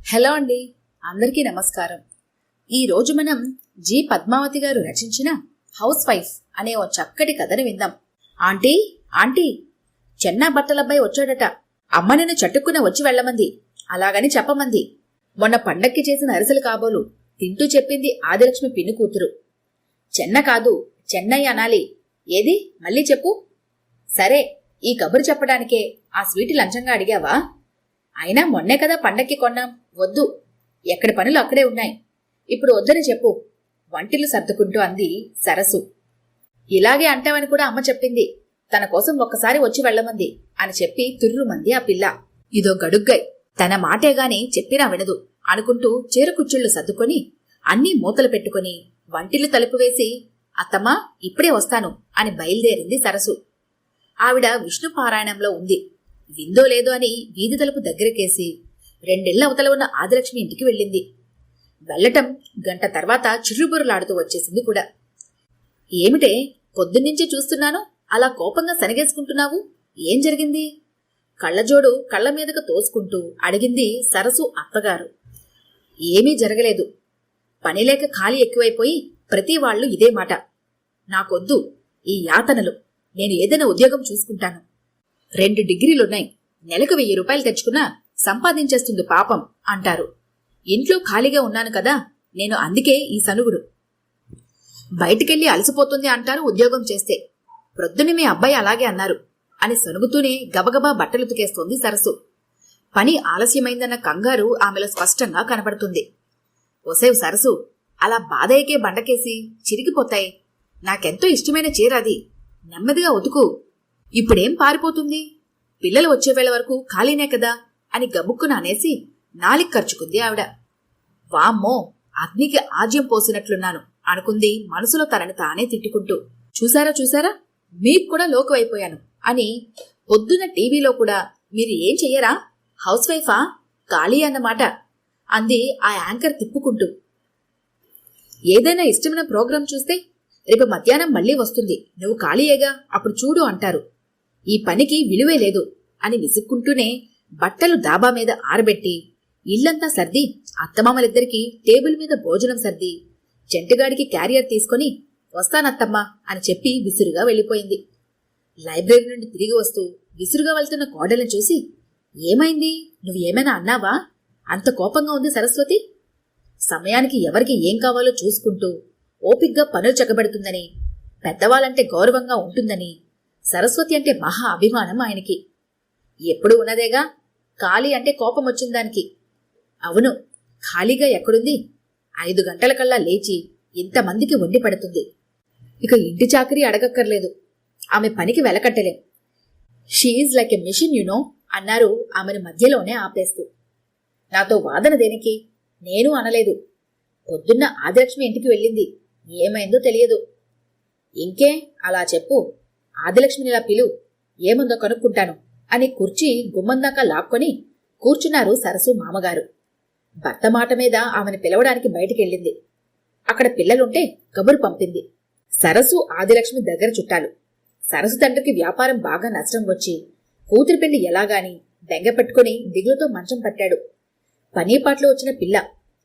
Hello అండి, అందరికీ నమస్కారం. ఈరోజు మనం జి పద్మావతి గారు రచించిన హౌస్ వైఫ్ అనే ఓ చక్కటి కథను విందాం. ఆంటీ ఆంటీ, చెన్నా బట్టలబ్బాయి వచ్చాడట. అమ్మ నిన్ను చట్టుకున్న వచ్చి వెళ్లమంది, అలాగని చెప్పమంది. మొన్న పండక్కి చేసిన అరిసెలు కాబోలు తింటూ చెప్పింది ఆదిలక్ష్మి పిన్ని కూతురు. చెన్న కాదు, చెన్నై అనాలి. ఏది మళ్ళీ చెప్పు. సరే, ఈ కబురు చెప్పడానికే ఆ స్వీటు లంచంగా అడిగావా? అయినా మొన్నే కదా పండక్కి కొన్నాం. వద్దు, ఎక్కడి పనులు అక్కడే ఉన్నాయి. ఇప్పుడు వద్దని చెప్పు, వంటిల్లు సర్దుకుంటూ అంది సరసు. ఇలాగే అంటావని కూడా అమ్మ చెప్పింది. తన కోసం ఒక్కసారి వచ్చి వెళ్లమంది అని చెప్పి తుర్రుమంది ఆ పిల్ల. ఇదో గడుగ్గై, తన మాటేగాని చెప్పినా వినదు అనుకుంటూ చీరకుచ్చుళ్లు సర్దుకొని అన్నీ మూతలు పెట్టుకుని వంటిల్లు తలుపు వేసి, అత్తమ్మా ఇప్పుడే వస్తాను అని బయలుదేరింది సరసు. ఆవిడ విష్ణు పారాయణంలో ఉంది. విందో లేదో అని వీధి తలుపు దగ్గరకేసి రెండేళ్ల అవతల ఉన్న ఆదిలక్ష్మి ఇంటికి వెళ్ళింది. వెళ్లటం గంట తర్వాత చిర్రుబుర్రులాడుతూ వచ్చేసింది కూడా. ఏమిటే, పొద్దున్నుంచే చూస్తున్నాను, అలా కోపంగా సనిగేసుకుంటున్నావు? ఏం జరిగింది? కళ్లజోడు కళ్ల మీదకు తోసుకుంటూ అడిగింది సరసు అత్తగారు. ఏమీ జరగలేదు. పనిలేక ఖాళీ ఎక్కువైపోయి ప్రతి వాళ్లు ఇదే మాట. నాకొద్దు ఈ యాతనలు, నేను ఏదైనా ఉద్యోగం చూసుకుంటాను. 2 డిగ్రీలున్నాయి, నెలకు 1000 రూపాయలు తెచ్చుకున్నా సంపాదించేస్తుంది పాపం అంటారు. ఇంట్లో ఖాళీగా ఉన్నాను కదా, నేను అందుకే ఈ సనుగుడు. బయటికెళ్ళి అలసిపోతుంది అంటారు ఉద్యోగం చేస్తే. ప్రొద్దున మీ అబ్బాయి అలాగే అన్నారు అని సనుగుతూనే గబగబా బట్టలుతికేస్తోంది సరసు. పని ఆలస్యమైందన్న కంగారు ఆమెలో స్పష్టంగా కనబడుతుంది. ఒసేవ్ సరసు, అలా బాధయ్యకే బండకేసి చిరిగిపోతాయి. నాకెంతో ఇష్టమైన చీర అది, నెమ్మదిగా ఉతుకు. ఇప్పుడేం పారిపోతుంది? పిల్లలు వచ్చేవేళ వరకు ఖాళీనే కదా అని గబుక్కున అనేసి నాలిక్ ఖర్చుకుంది ఆవిడ. వామ్మో, అగ్నికి ఆజ్యం పోసినట్లున్నాను అనుకుంది మనసులో తనని తానే తిట్టుకుంటూ. చూసారా, మీకు కూడా లోకువైపోయాను అని పొద్దున టీవీలో కూడా మీరు ఏం చెయ్యరా, హౌస్ వైఫా, ఖాళీ అన్నమాట అంది ఆ యాంకర్ తిప్పుకుంటూ. ఏదైనా ఇష్టమైన ప్రోగ్రాం చూస్తే రేపు మధ్యాహ్నం మళ్లీ వస్తుంది, నువ్వు ఖాళీయేగా, అప్పుడు చూడు అంటారు. ఈ పనికి విలువే లేదు అని విసుక్కుంటూనే బట్టలు డాబా మీద ఆరబెట్టి ఇల్లంతా సర్ది అత్తమామలిద్దరికీ టేబుల్ మీద భోజనం సర్ది చెంటుగాడికి క్యారియర్ తీసుకుని వస్తానత్తమ్మా అని చెప్పి విసురుగా వెళ్ళిపోయింది. లైబ్రరీ నుండి తిరిగి వస్తూ విసురుగా వెళ్తున్న కోడల్ని చూసి, ఏమైంది, నువ్వేమైనా అన్నావా? అంత కోపంగా ఉంది సరస్వతి. సమయానికి ఎవరికి ఏం కావాలో చూసుకుంటూ ఓపిగ్గా పనులు చక్కబెడుతుందని, పెద్దవాళ్ళంటే గౌరవంగా ఉంటుందని సరస్వతి అంటే మహా అభిమానం ఆయనకి. ఎప్పుడు ఉన్నదేగా, ఖాళీ అంటే కోపం వచ్చిందానికి. అవును, ఖాళీగా ఎక్కడుంది? 5 గంటలకల్లా లేచి ఇంతమందికి వండి పడుతుంది. ఇక ఇంటి చాకరీ అడగక్కర్లేదు, ఆమె పనికి వెలకట్టలేం. She is like a machine you know అన్నారు ఆమెను మధ్యలోనే ఆపేస్తూ. నాతో వాదన దేనికి? నేను అనలేదు. పొద్దున్న ఆదిలక్ష్మి ఇంటికి వెళ్ళింది, ఏమైందో తెలియదు. ఇంకే, అలా చెప్పు. ఆదిలక్ష్మినిలా పిలు, ఏముందో కనుక్కుంటాను అని కుర్చీ గుమ్మందాకా లాక్కొని కూర్చున్నారు సరసు మామగారు. భర్త మాట మీద ఆమెను పిలవడానికి బయటికెళ్ళింది. అక్కడ పిల్లలుంటే కబురు పంపింది. సరసు ఆదిలక్ష్మి దగ్గర చుట్టాలు. సరసు తండ్రికి వ్యాపారం బాగా నష్టం వచ్చి కూతురి పెళ్లి ఎలాగాని బెంగ పెట్టుకుని దిగులుతో మంచం పట్టాడు. పనీపాట్లో వచ్చిన పిల్ల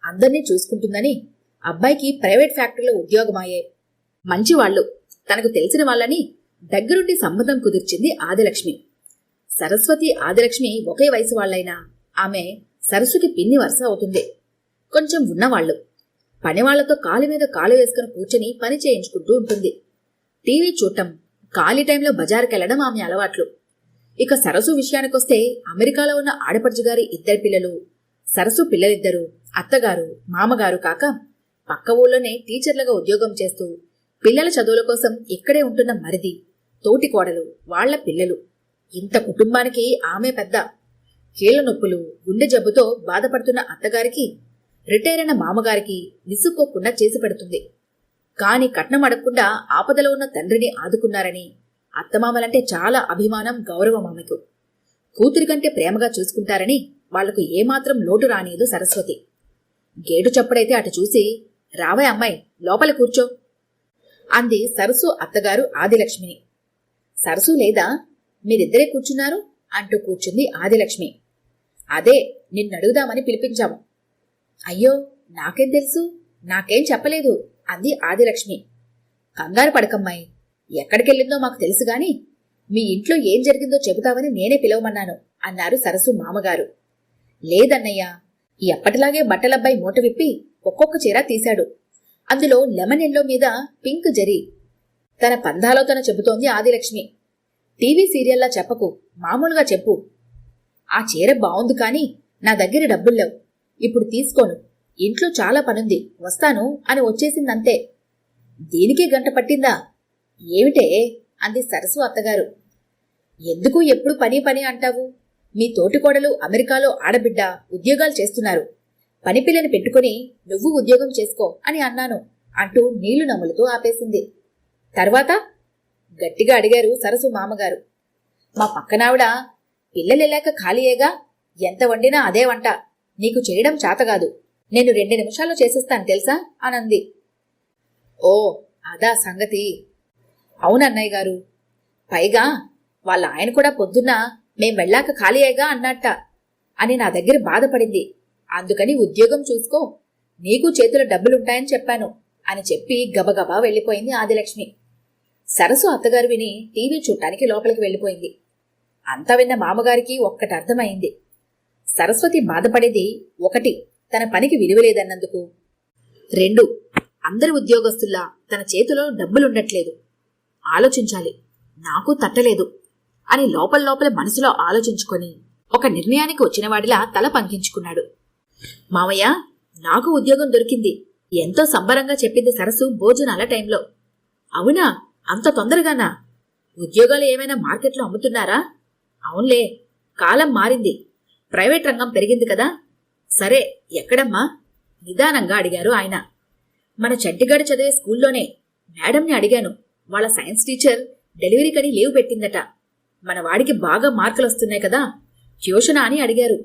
అందర్నీ చూసుకుంటుందని అబ్బాయికి ప్రైవేట్ ఫ్యాక్టరీలో ఉద్యోగమాయే. మంచివాళ్లు, తనకు తెలిసిన వాళ్ళని దగ్గరుండి సంబంధం కుదిర్చింది ఆదిలక్ష్మి. సరస్వతి ఆదిలక్ష్మి ఒకే వయసు వాళ్లైనా ఆమె సరస్సుకి పిన్ని వరుస అవుతుంది. కొంచెం ఉన్నవాళ్లు. పనివాళ్లతో కాలు మీద కాలు వేసుకుని కూర్చొని పని చేయించుకుంటూ ఉంటుంది. టీవీ చూడటం, ఖాళీ టైంలో బజారుకెళ్లడం ఆమె అలవాట్లు. ఇక సరసు విషయానికొస్తే అమెరికాలో ఉన్న ఆడపడుచుగారి 2 పిల్లలు, సరసు పిల్లలిద్దరూ, అత్తగారు మామగారు కాక పక్క ఊళ్ళోనే టీచర్లుగా ఉద్యోగం చేస్తూ పిల్లల చదువుల కోసం ఇక్కడే ఉంటున్న మరిది, తోటి కోడలు, వాళ్ల పిల్లలు. ఇంత కుటుంబానికి ఆమె పెద్ద. కీళ్ల నొప్పులు, గుండె జబ్బుతో బాధపడుతున్న అత్తగారికి, రిటైర్ అయిన మామగారికి విసుక్కోకుండా చేసి పెడుతుంది. కాని కట్నం అడగకుండా ఆపదలో ఉన్న తండ్రిని ఆదుకున్నారని అత్తమామలంటే చాలా అభిమానం, గౌరవం ఆమెకు. కూతురి కంటే ప్రేమగా చూసుకుంటారని వాళ్లకు ఏమాత్రం లోటు రానియదు సరస్వతి. గేటు చప్పుడైతే అటు చూసి, రావే అమ్మాయి, లోపల కూర్చో అంది సరసు అత్తగారు ఆదిలక్ష్మిని. సరసు లేదా, మీరిద్దరే కూర్చున్నారు అంటూ కూర్చుంది ఆదిలక్ష్మి. అదే నిన్నడుగుదామని పిలిపించాము, అయ్యో, నాకేం తెలుసు, నాకేం చెప్పలేదు అంది ఆదిలక్ష్మి. కంగారు పడకమ్మాయి, ఎక్కడికెళ్ళిందో మాకు తెలుసుగాని మీ ఇంట్లో ఏం జరిగిందో చెబుతావని నేనే పిలవమన్నాను అన్నారు సరసు మామగారు. లేదన్నయ్యా, ఎప్పటిలాగే బట్టలబ్బాయి మూట విప్పి ఒక్కొక్క చీర తీశాడు. అందులో లెమన్ ఎల్లో మీద పింక్ జరీ. తన పందాలోతన చెబుతోంది ఆదిలక్ష్మి. టీవీ సీరియల్లా చెప్పకు, మామూలుగా చెప్పు. ఆ చీర బావుంది కాని నా దగ్గర డబ్బుల్లేవు, ఇప్పుడు తీసుకోను, ఇంట్లో చాలా పనుంది, వస్తాను అని వచ్చేసిందంతే. దీనికే గంట పట్టిందా? ఏమిటే అంది సరసు అత్తగారు. ఎందుకు ఎప్పుడు పని పని అంటావు? మీ తోటికోడలు అమెరికాలో ఆడబిడ్డ ఉద్యోగాలు చేస్తున్నారు, పనిపిల్లని పెట్టుకుని నువ్వు ఉద్యోగం చేసుకో అని అన్నాను అంటూ నీళ్లు నములుతూ ఆపేసింది. తర్వాత గట్టిగా అడిగారు సరసు మామగారు. మా పక్కనావిడ పిల్లలెళ్ళాక ఖాళీయేగా, ఎంత వండినా అదే వంట, నీకు చేయడం చాతగాదు, నేను 2 నిమిషాల్లో చేసేస్తాను తెలుసా అనంది. ఓ, అదా సంగతి. అవునన్నయ్య గారు, పైగా వాళ్ళ ఆయన కూడా పొద్దున్న మేం వెళ్ళాక ఖాళీయేగా అన్నట్ట అని నా దగ్గర బాధపడింది. అందుకని ఉద్యోగం చూసుకో, నీకు చేతుల డబ్బులుంటాయని చెప్పాను అని చెప్పి గబగబా వెళ్ళిపోయింది ఆదిలక్ష్మి. సరసు అత్తగారు విని టీవీ చూడటానికి లోపలికి వెళ్ళిపోయింది. అంతా విన్న మామగారికి ఒక్కటి అర్థమైంది. సరస్వతి బాధపడేది 1, తన పనికి విలువలేదన్నందుకు. 2, అందరి ఉద్యోగస్తుల్లా తన చేతిలో డబ్బులుండట్లేదు. ఆలోచించాలి, నాకు తట్టలేదు అని లోపల మనసులో ఆలోచించుకొని ఒక నిర్ణయానికి వచ్చినవాడిలా తల పంకించుకున్నాడు. మామయ్య, నాకు ఉద్యోగం దొరికింది, ఎంతో సంబరంగా చెప్పింది సరసు భోజనాల టైంలో. అవునా, అంత తొందరగానా? ఉద్యోగాలు ఏమైనా మార్కెట్లో అమ్ముతున్నారా? అవునులే, కాలం మారింది, ప్రైవేట్ రంగం పెరిగింది కదా. సరే, ఎక్కడమ్మా? నిదానంగా అడిగారు ఆయన. మన చంటిగాడు చదివే స్కూల్లోనే. మేడంని అడిగాను, వాళ్ళ సైన్స్ టీచర్ డెలివరీకని లీవ్ పెట్టిందట. మన వాడికి బాగా మార్కులొస్తున్నాయి కదా, ట్యూషనా అని అడిగారు.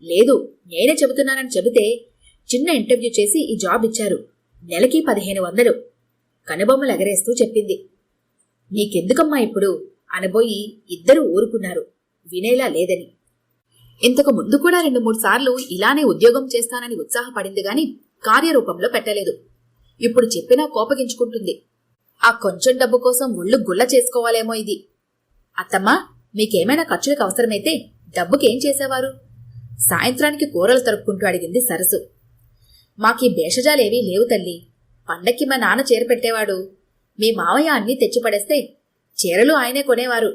లేదు, నేనే చెబుతున్నానని చెబితే చిన్న ఇంటర్వ్యూ చేసి ఈ జాబ్ ఇచ్చారు, నెలకి 1500 కనుబొమ్మలు ఎగరేస్తూ చెప్పింది. నీకెందుకమ్మా ఇప్పుడు అనబోయి ఇద్దరూ ఊరుకున్నారు, వినేలా లేదని. ఇంతకు ముందు కూడా 2-3 సార్లు ఇలానే ఉద్యోగం చేస్తానని ఉత్సాహపడింది గాని కార్యరూపంలో పెట్టలేదు. ఇప్పుడు చెప్పినా కోపగించుకుంటుంది. ఆ కొంచెం డబ్బు కోసం ఒళ్ళు గుల్ల చేసుకోవాలేమో ఇది. అత్తమ్మా, మీకేమైనా ఖర్చులకు అవసరమైతే డబ్బుకేం చేసేవారు? సాయంత్రానికి కూరలు తరుపుకుంటూ అడిగింది సరసు. మాకీ భేషజాలేవీ లేవు తల్లి, పండక్కి మా నాన్న చీర పెట్టేవాడు, మీ మావయ్య అన్నీ తెచ్చిపడేస్తే చీరలు ఆయనే కొనేవారు.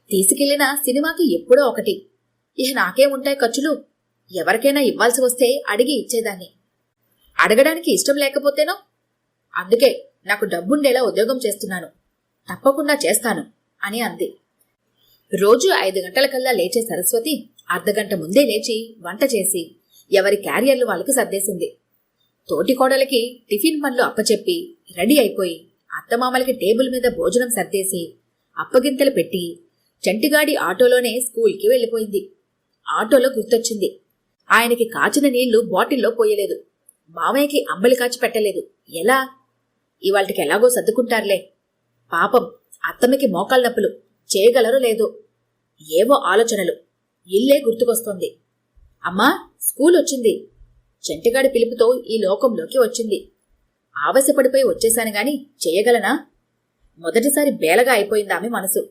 తీసుకెళ్లిన సినిమాకి ఎప్పుడో ఒకటి. ఇహ నాకేముంటాయి ఖర్చులు? ఎవరికైనా ఇవ్వాల్సి వస్తే అడిగి ఇచ్చేదాన్ని. అడగడానికి ఇష్టం లేకపోతేనో? అందుకే నాకు డబ్బుండేలా ఉద్యోగం చేస్తున్నాను, తప్పకుండా చేస్తాను అని అంది. రోజు 5 గంటలకల్లా లేచే సరస్వతి అర్ధగంట ముందే లేచి వంట చేసి ఎవరి క్యారియర్లు వాళ్ళకి సర్దేసింది. తోటికోడలకి టిఫిన్ పనులు అప్పచెప్పి రెడీ అయిపోయి అత్తమామలకి టేబుల్ మీద భోజనం సర్దేసి అప్పగింతలు పెట్టి చంటిగాడి ఆటోలోనే స్కూల్కి వెళ్ళిపోయింది. ఆటోలో గుర్తొచ్చింది, ఆయనకి కాచిన నీళ్లు బాటిల్లో పోయలేదు, మామయ్యకి అంబలి కాచి పెట్టలేదు. ఎలా? ఇవాళకి ఎలాగో సర్దుకుంటారులే. పాపం అత్తమ్మకి మోకాళ్ళ నొప్పులు, చేయగలరో లేదో. ఏవో ఆలోచనలు. ఇల్లే గుర్తుకొస్తోంది. అమ్మా, స్కూల్ వచ్చింది. చంటిగాడి పిలుపుతో ఈ లోకంలోకి వచ్చింది. ఆవశపడిపోయి వచ్చేశాను గాని చెయ్యగలనా? మొదటిసారి బేలగా అయిపోయింది ఆమె మనసు.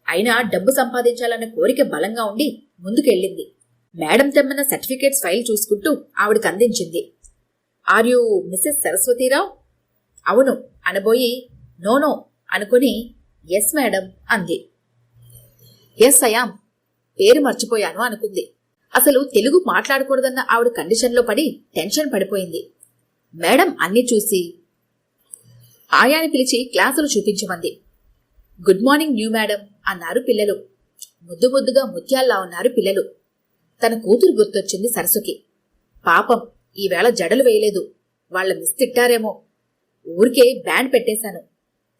అయినా డబ్బు సంపాదించాలన్న కోరిక బలంగా ఉండి ముందుకెళ్ళింది. మేడం తెమ్మన్న సర్టిఫికేట్స్ ఫైల్ చూసుకుంటూ ఆవిడకి అందించింది. Are you Mrs Saraswati Rao? అవును అనబోయి నోనో అనుకుని ఎస్ మేడం అంది. Yes I'm. పేరు మర్చిపోయాను అనుకుంది. అసలు తెలుగు మాట్లాడకూడదన్న ఆవిడ కండిషన్లో పడి టెన్షన్ పడిపోయింది. మేడం అన్నీ చూసి ఆయాని పిలిచి క్లాసులు చూపించమంది. గుడ్ మార్నింగ్ న్యూ మేడం అన్నారు పిల్లలు. ముద్దు ముద్దుగా ముత్యాల్లా ఉన్నారు పిల్లలు. తన కూతురు గుర్తొచ్చింది సరసుకి. పాపం ఈవేళ జడలు వేయలేదు, వాళ్ల మిస్ తిట్టారేమో. ఊరికే బ్యాండ్ పెట్టేశాను.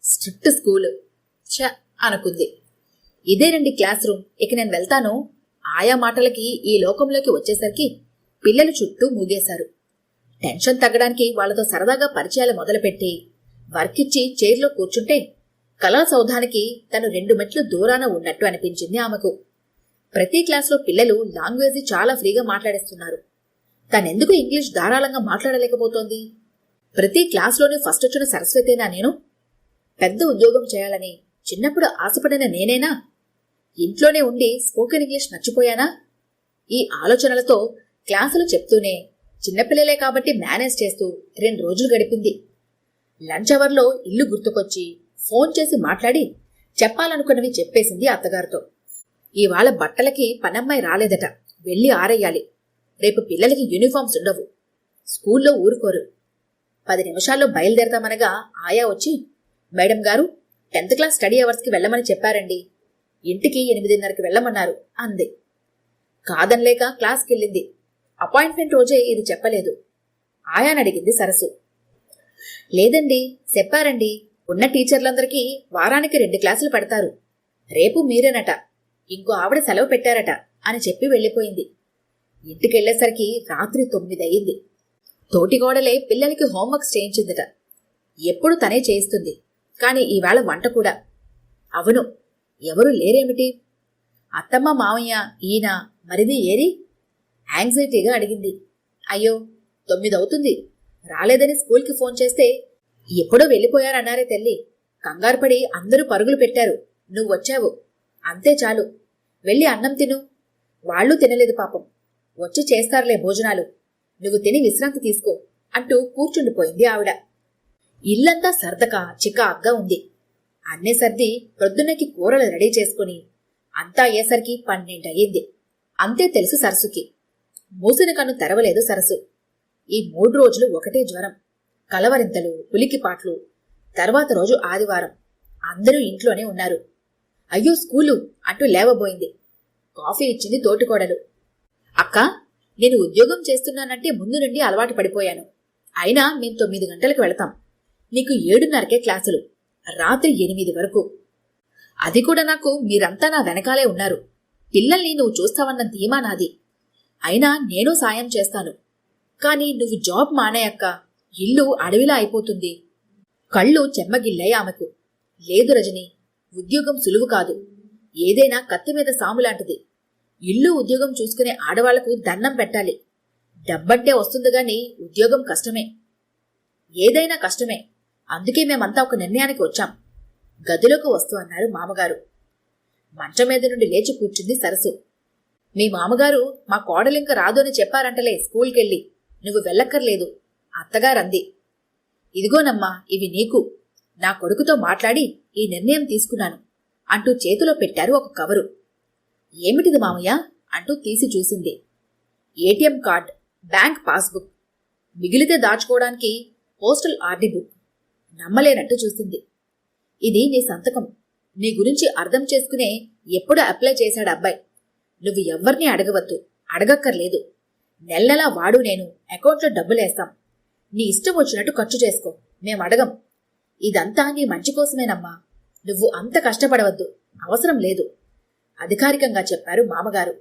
స్ట్రిక్ట్ స్కూలు ఛ అనుకుంది. ఇదేనండి క్లాస్ రూమ్, ఇక నేను వెళ్తాను. ఆయా మాటలకి ఈ లోకంలోకి వచ్చేసరికి పిల్లలు చుట్టూ మూగేశారు. టెన్షన్ తగ్గడానికి వాళ్లతో సరదాగా పరిచయాలు మొదలుపెట్టి వర్క్ ఇచ్చి చైర్లో కూర్చుంటే కళా సౌధానికి తను 2 మెట్లు దూరాన ఉన్నట్టు అనిపించింది ఆమెకు. ప్రతి క్లాస్లో పిల్లలు లాంగ్వేజీ చాలా ఫ్రీగా మాట్లాడేస్తున్నారు. తనెందుకు ఇంగ్లీష్ ధారాళంగా మాట్లాడలేకపోతోంది? ప్రతి క్లాస్లోనే ఫస్ట్ వచ్చిన సరస్వతేనా నేను? పెద్ద ఉద్యోగం చేయాలని చిన్నప్పుడు ఆశపడిన నేనేనా? ఇంట్లోనే ఉండి స్పోకెన్ ఇంగ్లీష్ మర్చిపోయానా? ఈ ఆలోచనలతో క్లాసులు చెప్తూనే చిన్నపిల్లలే కాబట్టి మేనేజ్ చేస్తూ 2 రోజులు గడిపింది. లంచ్ అవర్లో ఇల్లు గుర్తుకొచ్చి ఫోన్ చేసి మాట్లాడి చెప్పాలనుకున్నవి చెప్పేసింది అత్తగారితో. ఇవాళ బట్టలకి పనమ్మాయి రాలేదట, వెళ్ళి ఆరేయాలి. రేపు పిల్లలకి యూనిఫామ్స్ ఉండవు, స్కూల్లో ఊరుకోరు. 10 నిమిషాల్లో బయలుదేరతామనగా ఆయా వచ్చి, మేడం గారు 10th క్లాస్ స్టడీ అవర్స్కి వెళ్ళమని చెప్పారండి, ఇంటికి 8:30కి వెళ్ళమన్నారు అంది. కాదనలేక క్లాస్కెళ్ళింది. అపాయింట్మెంట్ రోజే ఇది చెప్పలేదు. ఆయానడిగింది సరసు. లేదండి, చెప్పారండి, ఉన్న టీచర్లందరికీ వారానికి 2 క్లాసులు పెడతారు, రేపు మీరేనట, ఇంకో ఆవిడ సెలవు పెట్టారట అని చెప్పి వెళ్ళిపోయింది. ఇంటికెళ్లేసరికి రాత్రి 9 అయింది. తోటిగోడలే పిల్లలకి హోంవర్క్స్ చేయించిందట. ఎప్పుడు తనే చేయిస్తుంది, కాని ఈవేళ వంట కూడా. అవును, ఎవరూ లేరేమిటి? అత్తమ్మ, మావయ్య, ఈయన, మరిది ఏరి? యాంగ్జైటీగా అడిగింది. అయ్యో 9 అవుతుంది, రాలేదని స్కూల్కి ఫోన్ చేస్తే ఎప్పుడో వెళ్ళిపోయారన్నారే తల్లి. కంగారుపడి అందరూ పరుగులు పెట్టారు, నువ్వొచ్చావు, అంతే చాలు, వెళ్ళి అన్నం తిను. వాళ్లూ తినలేదు పాపం, వచ్చి చేస్తారులే భోజనాలు, నువ్వు తిని విశ్రాంతి తీసుకో అంటూ కూర్చుండిపోయింది ఆవిడ. ఇల్లంతా సర్దక చికాగ్గా ఉంది. అన్నీ సర్ది ప్రొద్దున్నకి కూరలు రెడీ చేసుకుని అంతా అయ్యేసరికి 12 అయ్యింది. అంతే తెలుసు సరసుకి. మూసిన కన్ను తెరవలేదు సరసు. ఈ 3 రోజులు ఒకటే జ్వరం, కలవరింతలు, ఉలికిపాట్లు. తర్వాత రోజు ఆదివారం. అందరూ ఇంట్లోనే ఉన్నారు. అయ్యో స్కూలు అంటూ లేవబోయింది. కాఫీ ఇచ్చింది తోటికోడలు. అక్క, నేను ఉద్యోగం చేస్తున్నానంటే ముందు నుండి అలవాటు పడిపోయాను. అయినా మేం 9 గంటలకు వెళతాం. నీకు 7:30కే క్లాసులు, రాత్రి 8 వరకు. అది కూడా నాకు మీరంతా నా వెనకాలే ఉన్నారు. పిల్లల్ని నువ్వు చూస్తావన్న ధీమా నాది. అయినా నేను సాయం చేస్తాను. కాని నువ్వు జాబ్ మానేయక్క, ఇల్లు అడవిలా అయిపోతుంది. కళ్ళు చెమ్మగిల్లాయి ఆమెకు. లేదు రజని, ఉద్యోగం సులువు కాదు. ఏదైనా కత్తి మీద సాములాంటిది. ఇల్లు ఉద్యోగం చూసుకునే ఆడవాళ్లకు దండం పెట్టాలి. డబ్బంటే వస్తుందిగాని ఉద్యోగం కష్టమే. ఏదైనా కష్టమే. అందుకే మేమంతా ఒక నిర్ణయానికి వచ్చాం. గదిలోకి వస్తూ అన్నారు మామగారు. మంచం మీద నుండి లేచి కూర్చుంది సరసు. మీ మామగారు మా కోడలింక రాదు అని చెప్పారంటలే స్కూల్కెళ్ళి, నువ్వు వెళ్ళక్కర్లేదు అత్తగారంది. ఇదిగోనమ్మా, ఇవి నీకు. నా కొడుకుతో మాట్లాడి ఈ నిర్ణయం తీసుకున్నాను అంటూ చేతిలో పెట్టారు ఒక కవరు. ఏమిటిది మామయ్య అంటూ తీసి చూసింది. ఏటీఎం కార్డ్, బ్యాంక్ పాస్బుక్, మిగిలితే దాచుకోవడానికి పోస్టల్ ఆర్డీ బుక్. నమ్మలేనట్టు చూసింది. ఇది నీ సంతకం. నీ గురించి అర్థం చేసుకునే ఎప్పుడు అప్లై చేశాడు అబ్బాయి. నువ్వు ఎవ్వరినీ అడగవద్దు, అడగక్కర్లేదు. నెలలా వాడు నేను అకౌంట్లో డబ్బులేస్తాం. నీ ఇష్టం వచ్చినట్టు ఖర్చు చేసుకో, మేమడగం. ఇదంతా నీ మంచి కోసమేనమ్మా. నువ్వు అంత కష్టపడవద్దు, అవసరం లేదు అధికారికంగా చెప్పారు మామగారు.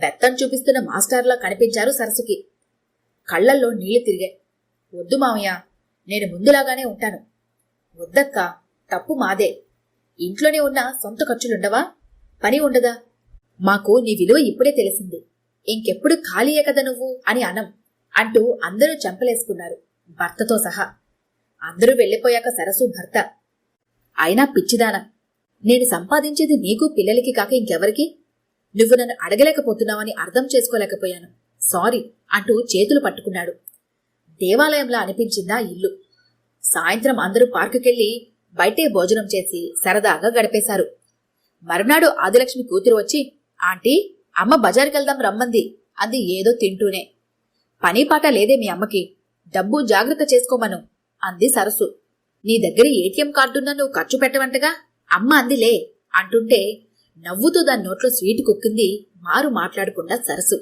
బెత్తం చూపిస్తున్న మాస్టర్లా కనిపించారు సరసుకి. కళ్లల్లో నీళ్లు తిరిగాయి. వద్దు మామయ్య, నేను ముందులాగానే ఉంటాను. వద్దక్క, తప్పు మాదే. ఇంట్లోనే ఉన్న సొంత ఖర్చులుండవా? పని ఉండదా? మాకు నీ విలువ ఇప్పుడే తెలిసింది. ఇంకెప్పుడు ఖాళీయే కదా నువ్వు అని అనం అంటూ అందరూ చెంపలేసుకున్నారు, భర్తతో సహా. అందరూ వెళ్ళిపోయాక సరసు భర్త. అయినా పిచ్చిదానా, నేను సంపాదించేది నీకు పిల్లలకి కాక ఇంకెవరికి? నువ్వు నన్ను అడగలేకపోతున్నావని అర్థం చేసుకోలేకపోయాను, సారీ అంటూ చేతులు పట్టుకున్నాడు. దేవాలయంలా అనిపించిందా ఇల్లు. సాయంత్రం అందరూ పార్కుకెళ్లి బయటే భోజనం చేసి సరదాగా గడిపేశారు. మరునాడు ఆదిలక్ష్మి కూతురు వచ్చి, ఆంటీ, అమ్మ బజారుకెళ్దాం రమ్మంది అంది ఏదో తింటూనే. పనీపాట లేదే మీ అమ్మకి, డబ్బు జాగ్రత్త చేసుకోమను అంది సరసు. నీ దగ్గర ఏటీఎం కార్డున్నా నువ్వు ఖర్చు పెట్టవంటగా అమ్మ అందిలే అంటుంటే నవ్వుతూ దాని నోట్లో స్వీట్ కుక్కింది మారు మాట్లాడకుండా సరసు.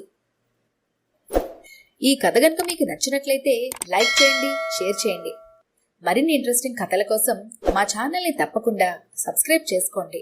ఈ కథ గనుక మీకు నచ్చినట్లయితే లైక్ చేయండి, షేర్ చేయండి. మరిన్ని ఇంట్రెస్టింగ్ కథల కోసం మా ఛానల్ని తప్పకుండా సబ్స్క్రైబ్ చేసుకోండి.